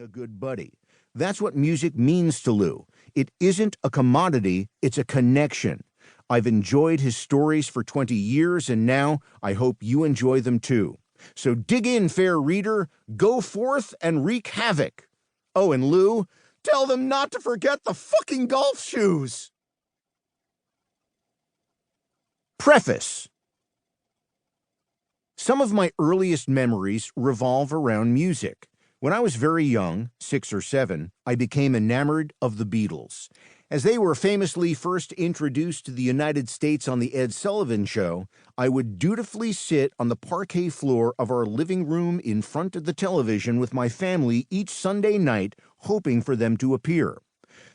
a good buddy. That's what music means to Lou. It isn't a commodity, it's a connection. I've enjoyed his stories for 20 years, and now I hope you enjoy them too. So dig in, fair reader, go forth and wreak havoc. Oh, and Lou, tell them not to forget the fucking golf shoes. Preface. Some of my earliest memories revolve around music. When I was very young, 6 or 7, I became enamored of the Beatles. As they were famously first introduced to the United States on The Ed Sullivan Show, I would dutifully sit on the parquet floor of our living room in front of the television with my family each Sunday night, hoping for them to appear.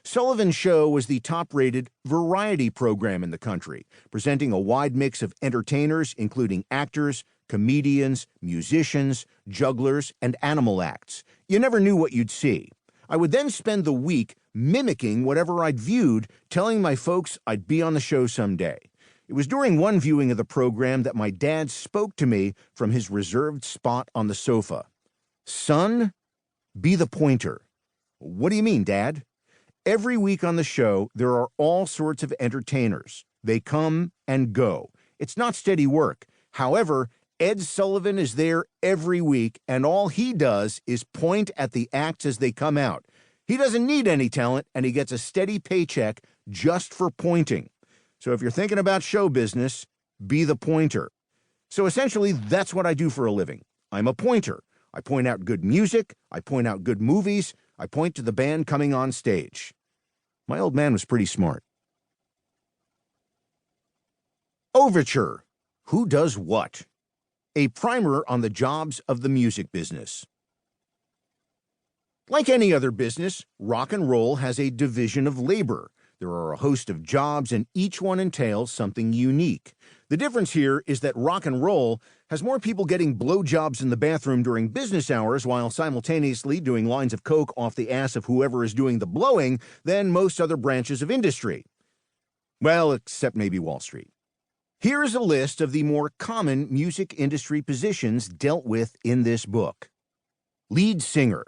Sullivan's Show was the top-rated variety program in the country, presenting a wide mix of entertainers, including actors, comedians, musicians, jugglers, and animal acts. You never knew what you'd see. I would then spend the week mimicking whatever I'd viewed, telling my folks I'd be on the show someday. It was during one viewing of the program that my dad spoke to me from his reserved spot on the sofa. "Son, be the pointer." "What do you mean, Dad?" "Every week on the show, there are all sorts of entertainers. They come and go. It's not steady work. However, Ed Sullivan is there every week, and all he does is point at the acts as they come out. He doesn't need any talent, and he gets a steady paycheck just for pointing. So if you're thinking about show business, be the pointer." So essentially, that's what I do for a living. I'm a pointer. I point out good music, I point out good movies, I point to the band coming on stage. My old man was pretty smart. Overture. Who does what? A primer on the jobs of the music business. Like any other business, rock and roll has a division of labor. There are a host of jobs, and each one entails something unique. The difference here is that rock and roll has more people getting blowjobs in the bathroom during business hours while simultaneously doing lines of coke off the ass of whoever is doing the blowing than most other branches of industry. Well, except maybe Wall Street. Here is a list of the more common music industry positions dealt with in this book. Lead singer.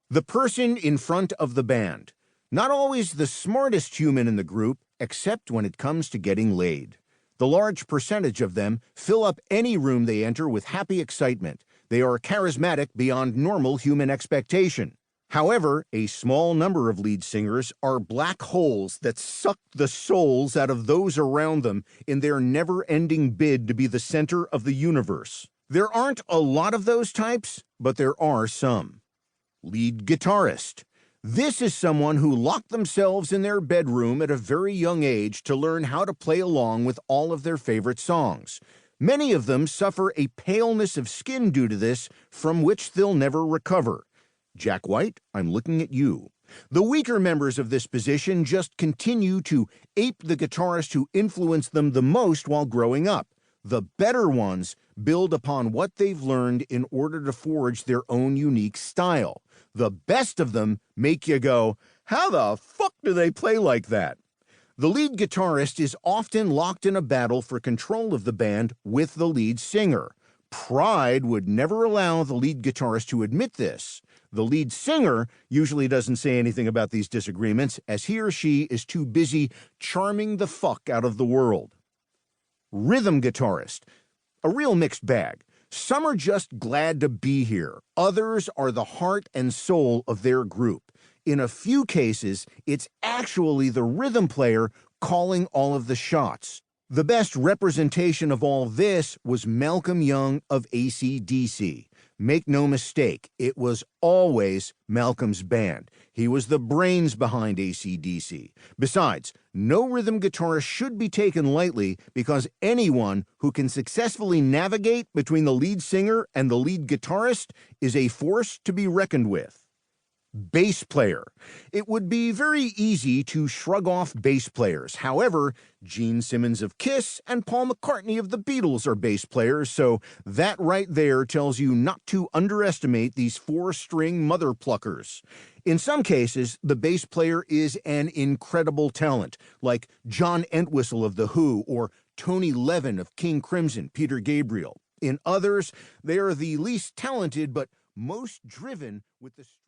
The person in front of the band. Not always the smartest human in the group, except when it comes to getting laid. The large percentage of them fill up any room they enter with happy excitement. They are charismatic beyond normal human expectation. However, a small number of lead singers are black holes that suck the souls out of those around them in their never-ending bid to be the center of the universe. There aren't a lot of those types, but there are some. Lead guitarist. This is someone who locked themselves in their bedroom at a very young age to learn how to play along with all of their favorite songs. Many of them suffer a paleness of skin due to this, from which they'll never recover. Jack White, I'm looking at you. The weaker members of this position just continue to ape the guitarist who influenced them the most while growing up. The better ones build upon what they've learned in order to forge their own unique style. The best of them make you go, how the fuck do they play like that? The lead guitarist is often locked in a battle for control of the band with the lead singer. Pride would never allow the lead guitarist to admit this. The lead singer usually doesn't say anything about these disagreements, as he or she is too busy charming the fuck out of the world. Rhythm guitarist. A real mixed bag. Some are just glad to be here. Others are the heart and soul of their group. In a few cases, it's actually the rhythm player calling all of the shots. The best representation of all this was Malcolm Young of AC/DC. Make no mistake, it was always Malcolm's band. He was the brains behind AC/DC. Besides, no rhythm guitarist should be taken lightly because anyone who can successfully navigate between the lead singer and the lead guitarist is a force to be reckoned with. Bass player. It would be very easy to shrug off bass players. However, Gene Simmons of Kiss and Paul McCartney of the Beatles are bass players, so that right there tells you not to underestimate these four-string mother pluckers. In some cases, the bass player is an incredible talent, like John Entwistle of The Who or Tony Levin of King Crimson, Peter Gabriel. In others, they are the least talented but most driven with the